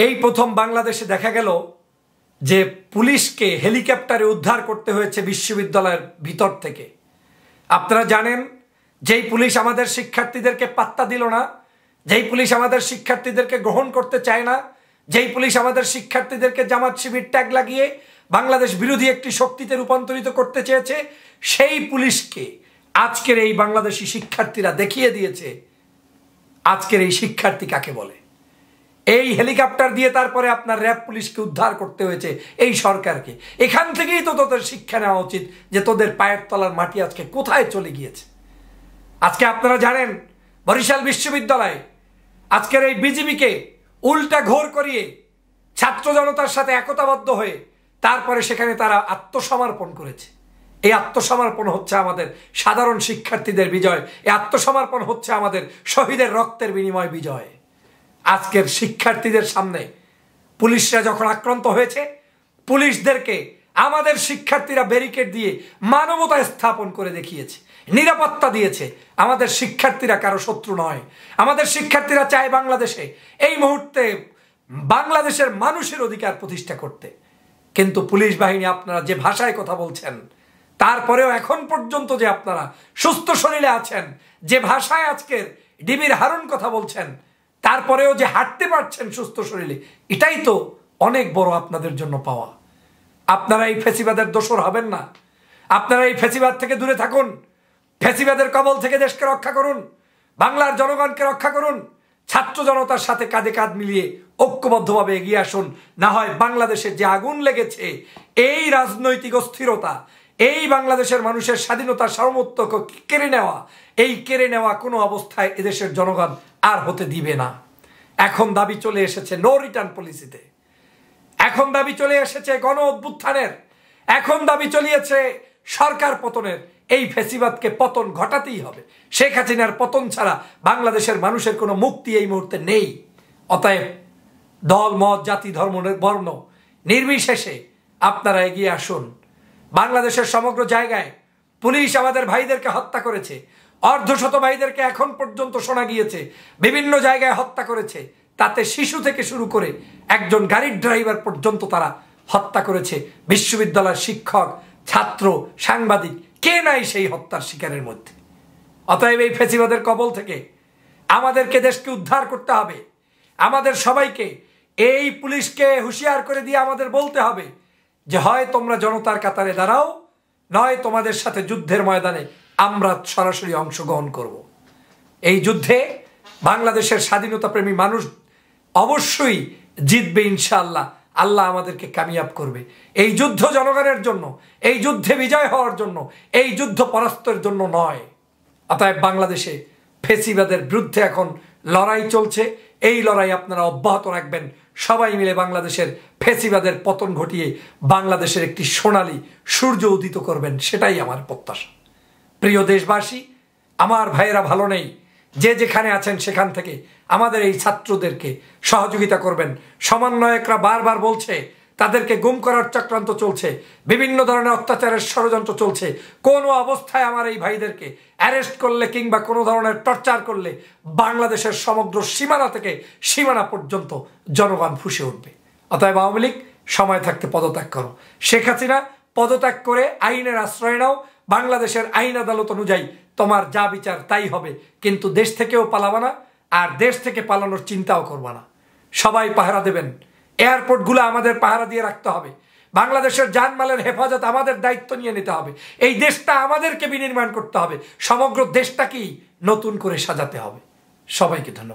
এই প্রথম বাংলাদেশে দেখা গেল যে পুলিশকে হেলিকপ্টারে উদ্ধার করতে হয়েছে বিশ্ববিদ্যালয়ের ভিতর থেকে। আপনারা জানেন, যেই পুলিশ আমাদের শিক্ষার্থীদেরকে পাত্তা দিল না, যেই পুলিশ আমাদের শিক্ষার্থীদেরকে গ্রহণ করতে চায় না, যেই পুলিশ আমাদের শিক্ষার্থীদেরকে জামাত শিবির ট্যাগ লাগিয়ে বাংলাদেশ বিরোধী একটি শক্তিতে রূপান্তরিত করতে চেয়েছে, সেই পুলিশকে আজকের এই বাংলাদেশি শিক্ষার্থীরা দেখিয়ে দিয়েছে আজকের এই শিক্ষার্থী কাকে বলে। এই হেলিকপ্টার দিয়ে তারপরে আপনার র্যাব পুলিশকে উদ্ধার করতে হয়েছে এই সরকারকে। এখান থেকেই তো তোদের শিক্ষা নেওয়া উচিত যে তোদের পায়ের তলার মাটি আজকে কোথায় চলে গিয়েছে। আজকে আপনারা জানেন, বরিশাল বিশ্ববিদ্যালয়ে আজকের এই বিজিবিকে উল্টা ঘোর করিয়ে ছাত্র জনতার সাথে একতাবদ্ধ হয়ে তারপরে সেখানে তারা আত্মসমর্পণ করেছে। এই আত্মসমর্পণ হচ্ছে আমাদের সাধারণ শিক্ষার্থীদের বিজয়, এই আত্মসমর্পণ হচ্ছে আমাদের শহীদের রক্তের বিনিময় বিজয়। আজকের শিক্ষার্থীদের সামনে পুলিশরা যখন আক্রান্ত হয়েছে, পুলিশদেরকে আমাদের শিক্ষার্থীরা ব্যারিকেড দিয়ে মানবতা স্থাপন করে দেখিয়েছে, নিরাপত্তা দিয়েছে। আমাদের শিক্ষার্থীরা কারো শত্রু নয়। আমাদের শিক্ষার্থীরা চায় বাংলাদেশে এই মুহূর্তে বাংলাদেশের মানুষের অধিকার প্রতিষ্ঠা করতে। কিন্তু পুলিশ বাহিনী আপনারা যে ভাষায় কথা বলছেন, তারপরেও এখন পর্যন্ত যে আপনারা সুস্থ শরীরে আছেন, যে ভাষায় আজকের ডিবির হারুন কথা বলছেন, তারপরেও যে হাঁটতে পারছেন সুস্থ শরীরে, এটাই তো অনেক বড় আপনাদের জন্য পাওয়া। আপনারা এই ফ্যাসিবাদের দোসর হবেন না। আপনারা এই ফ্যাসিবাদ থেকে দূরে থাকুন। ফ্যাসিবাদের কবল থেকে দেশকে রক্ষা করুন, বাংলার জনগণকে রক্ষা করুন। ছাত্র জনতার সাথে কাঁধে কাঁধ মিলিয়ে ঐক্যবদ্ধভাবে এগিয়ে আসুন। না হয় বাংলাদেশে যে আগুন লেগেছে, এই রাজনৈতিক অস্থিরতা, এই বাংলাদেশের মানুষের স্বাধীনতার সার্বভৌমত্ব কেড়ে নেওয়া, এই কেড়ে নেওয়া কোনো অবস্থায় এদেশের জনগণ আর হতে দিবে না। এখন দাবি চলে এসেছে নো রিটার্ন পলিসিতে, এখন দাবি চলে এসেছে গণ অভ্যুত্থানের, এখন দাবি চলিয়েছে সরকার পতনের। এই ফ্যাসিবাদকে পতন ঘটাতেই হবে। শেখ হাসিনার পতন ছাড়া বাংলাদেশের মানুষের কোনো মুক্তি এই মুহূর্তে নেই। অতএব দল, মত, জাতি, ধর্ম, বর্ণ নির্বিশেষে আপনারা এগিয়ে আসুন। বাংলাদেশের সমগ্র জায়গায় পুলিশ আমাদের ভাইদেরকে হত্যা করেছে। অর্ধশত ভাইদেরকে এখন পর্যন্ত শোনা গিয়েছে বিভিন্ন জায়গায় হত্যা করেছে। তাতে শিশু থেকে শুরু করে একজন গাড়ির ড্রাইভার পর্যন্ত তারা হত্যা করেছে। বিশ্ববিদ্যালয়ের শিক্ষক, ছাত্র, সাংবাদিক, কে নাই সেই হত্যার শিকারের মধ্যে। অতএব এই ফ্যাসিবাদের কবল থেকে আমাদেরকে দেশকে উদ্ধার করতে হবে। আমাদের সবাইকে এই পুলিশকে হুঁশিয়ার করে দিয়ে আমাদের বলতে হবে যে হয় তোমরা জনতার কাতারে দাঁড়াও, নয় তোমাদের সাথে যুদ্ধের ময়দানে আমরা সরাসরি অংশগ্রহণ করব। এই যুদ্ধে বাংলাদেশের স্বাধীনতাপ্রেমী মানুষ অবশ্যই জিতবে ইনশাআল্লাহ। আল্লাহ আমাদেরকে কামিয়াব করবে। এই যুদ্ধ জনগণের জন্য, এই যুদ্ধে বিজয় হওয়ার জন্য, এই যুদ্ধ পরাস্তের জন্য নয়। অতএব বাংলাদেশে ফ্যাসিবাদের বিরুদ্ধে এখন লড়াই চলছে। এই লড়াই আপনারা অব্যাহত রাখবেন। সবাই মিলে বাংলাদেশের ফ্যাসিবাদের পতন ঘটিয়ে বাংলাদেশের একটি সোনালী সূর্য উদিত করবেন, সেটাই আমার প্রত্যাশা। প্রিয় দেশবাসী, আমার ভাইয়েরা ভালো নেই, যে যেখানে আছেন সেখান থেকে আমাদের এই ছাত্রদেরকে সহযোগিতা করবেন। সমন্বয়করা বারবার বলছে তাদেরকে গুম করার চক্রান্ত চলছে, বিভিন্ন ধরনের অত্যাচারের ষড়যন্ত্র চলছে। কোনো অবস্থায় আমার এই ভাইদেরকে অ্যারেস্ট করলে কিংবা কোনো ধরনের টর্চার করলে বাংলাদেশের সমগ্র সীমানা থেকে সীমানা পর্যন্ত জনগণ ফুঁসে উঠবে। অতএব আওয়ামী লীগ সময় থাকতে পদত্যাগ করো। শেখ হাসিনা পদত্যাগ করে আইনের আশ্রয় নাও। বাংলাদেশের আইন আদালত অনুযায়ী তোমার যা বিচার তাই হবে, কিন্তু দেশ থেকেও পালাবা না, আর দেশ থেকে পালানোর চিন্তাও করবা না। সবাই পাহারা দেবেন। এয়ারপোর্টগুলো আমাদের পাহারা দিয়ে রাখতে হবে। বাংলাদেশের জানমালের হেফাজত আমাদের দায়িত্ব নিয়ে নিতে হবে। এই দেশটা আমাদেরকে বিনির্মাণ করতে হবে। সমগ্র দেশটাকেই নতুন করে সাজাতে হবে। সবাইকে ধন্যবাদ।